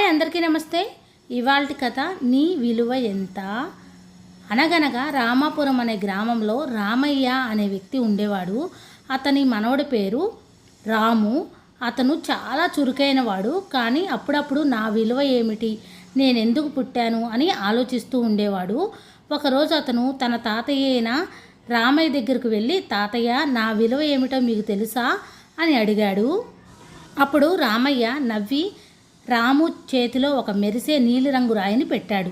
అందరికీ నమస్తే. ఇవాల్టి కథ నీ విలువ ఎంత. అనగనగా రామాపురం అనే గ్రామంలో రామయ్య అనే వ్యక్తి ఉండేవాడు. అతని మనవడి పేరు రాము. అతను చాలా చురుకైన వాడు. కానీ అప్పుడప్పుడు నా విలువ ఏమిటి, నేనెందుకు పుట్టాను అని ఆలోచిస్తూ ఉండేవాడు. ఒకరోజు అతను తన తాతయ్య అయిన రామయ్య దగ్గరకు వెళ్ళి, తాతయ్య, నా విలువ ఏమిటో మీకు తెలుసా అని అడిగాడు. అప్పుడు రామయ్య నవ్వి రాము చేతిలో ఒక మెరిసే నీలిరంగు రాయిని పెట్టాడు.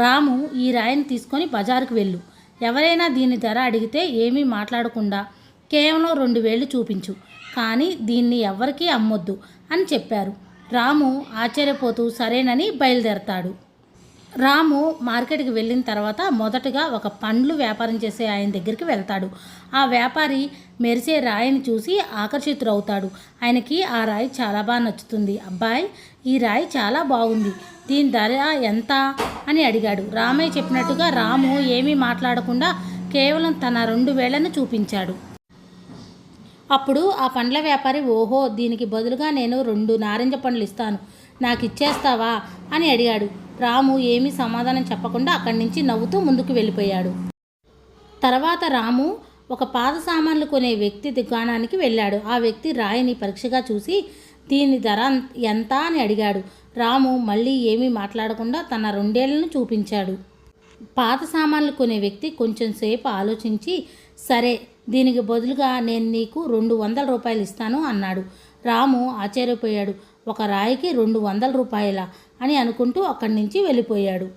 రాము, ఈ రాయిని తీసుకొని బజారుకు వెళ్ళు. ఎవరైనా దీని ధర అడిగితే ఏమీ మాట్లాడకుండా కేవలం 2,000 చూపించు, కానీ దీన్ని ఎవ్వరికీ అమ్మొద్దు అని చెప్పారు. రాము ఆశ్చర్యపోతూ సరేనని బయలుదేరతాడు. రాము మార్కెట్కి వెళ్ళిన తర్వాత మొదటగా ఒక పండ్లు వ్యాపారం చేసే ఆయన దగ్గరికి వెళ్తాడు. ఆ వ్యాపారి మెరిసే రాయిని చూసి ఆకర్షితుడవుతాడు. ఆయనకి ఆ రాయి చాలా బాగా నచ్చుతుంది. అబ్బాయి, ఈ రాయి చాలా బాగుంది, దీని ధర ఎంత అని అడిగాడు. రామయ్య చెప్పినట్టుగా రాము ఏమీ మాట్లాడకుండా కేవలం తన 2,000 చూపించాడు. అప్పుడు ఆ పండ్ల వ్యాపారి, ఓహో, దీనికి బదులుగా నేను 2 నారింజ పండ్లు ఇస్తాను, నాకు ఇచ్చేస్తావా అని అడిగాడు. రాము ఏమీ సమాధానం చెప్పకుండా అక్కడి నుంచి నవ్వుతూ ముందుకు వెళ్ళిపోయాడు. తర్వాత రాము ఒక పాత సామాన్లు కొనే వ్యక్తి దుకాణానికి వెళ్ళాడు. ఆ వ్యక్తి రాయిని పరీక్షగా చూసి దీని ధర ఎంత అని అడిగాడు. రాము మళ్ళీ ఏమీ మాట్లాడకుండా తన 2,000 చూపించాడు. పాత సామాన్లు కొనే వ్యక్తి కొంచెం సేపు ఆలోచించి, సరే, దీనికి బదులుగా నేను నీకు 200 రూపాయలు ఇస్తాను అన్నాడు. రాము ఆశ్చర్యపోయాడు. ఒక రాయికి 200 రూపాయలా అని అనుకుంటూ అక్కడి నుంచి వెళ్ళిపోయాడు.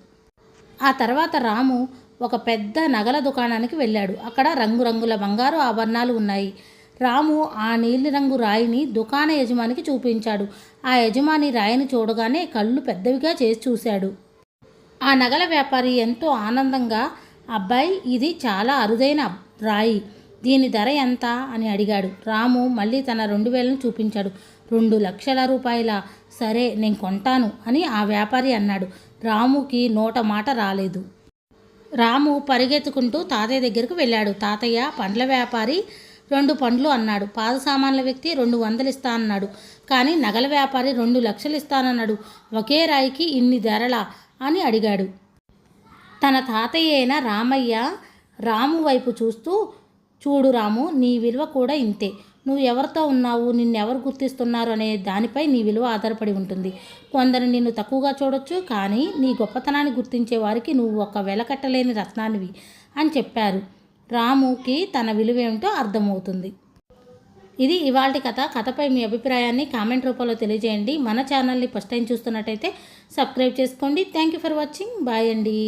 ఆ తర్వాత రాము ఒక పెద్ద నగల దుకాణానికి వెళ్ళాడు. అక్కడ రంగురంగుల బంగారు ఆభరణాలు ఉన్నాయి. రాము ఆ నీలిరంగు రాయిని దుకాణ యజమానికి చూపించాడు. ఆ యజమాని రాయిని చూడగానే కళ్ళు పెద్దవిగా చేసి చూశాడు. ఆ నగల వ్యాపారి ఎంతో ఆనందంగా, అబ్బాయి, ఇది చాలా అరుదైన రాయి, దీని ధర ఎంత అని అడిగాడు. రాము మళ్ళీ తన 2,000 చూపించాడు. 2,00,000 రూపాయల, సరే, నేను కొంటాను అని ఆ వ్యాపారి అన్నాడు. రాముకి నోట మాట రాలేదు. రాము పరిగెత్తుకుంటూ తాతయ్య దగ్గరకు వెళ్ళాడు. తాతయ్య, పండ్ల వ్యాపారి 2 పండ్లు అన్నాడు. పాద సామాన్ల వ్యక్తి 200 ఇస్తా అన్నాడు. కానీ నగల వ్యాపారి 2,00,000 ఇస్తానన్నాడు. ఒకే రాయికి ఇన్ని ధరలా అని అడిగాడు. తన తాతయ్య అయిన రామయ్య రాము వైపు చూస్తూ, చూడు రాము, నీ విలువ కూడా ఇంతే. నువ్వు ఎవరితో ఉన్నావు, నిన్నెవరు గుర్తిస్తున్నారు అనే దానిపై నీ విలువ ఆధారపడి ఉంటుంది. కొందరు నిన్ను తక్కువగా చూడొచ్చు, కానీ నీ గొప్పతనాన్ని గుర్తించే వారికి నువ్వు ఒక వెలకట్టలేని రత్నానివి అని చెప్పారు. రాముకి తన విలువ ఏమిటో అర్థమవుతుంది. ఇది ఇవాల్టి కథ. కథపై మీ అభిప్రాయాన్ని కామెంట్ రూపంలో తెలియజేయండి. మన ఛానల్ని ఫస్ట్ టైం చూస్తున్నట్టయితే సబ్స్క్రైబ్ చేసుకోండి. Thank you for watching. Bye అండి.